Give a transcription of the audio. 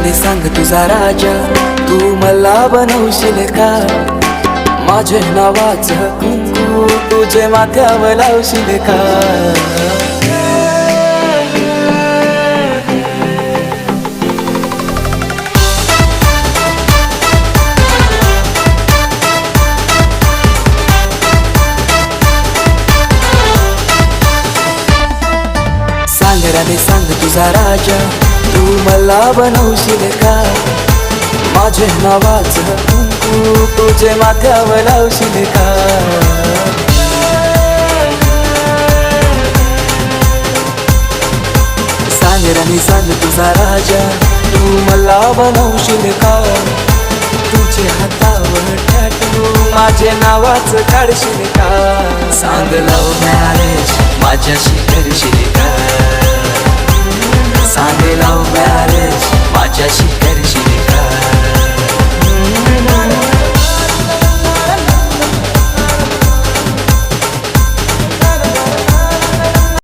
सांगराने सांग तुझा राजा, तू मला बनवशील का? माझे नावाचं कुंकू तुझे माथ्यावर लावशील का? सांगराने सांग तुझा राजा, तू मला बनवशील का? माझे नावाचं कुंकू तुझे माथ्यावर लावशील का? सांगराने सांग तुझा राजा, तू मला बनवशील का? तुझे हातावर टॅटू माझे नावाचं काढशील का? सांग लव्ह मॅरेज माझ्याशी करशील का? सांग लव्ह मॅरेज माझ्याशी करशील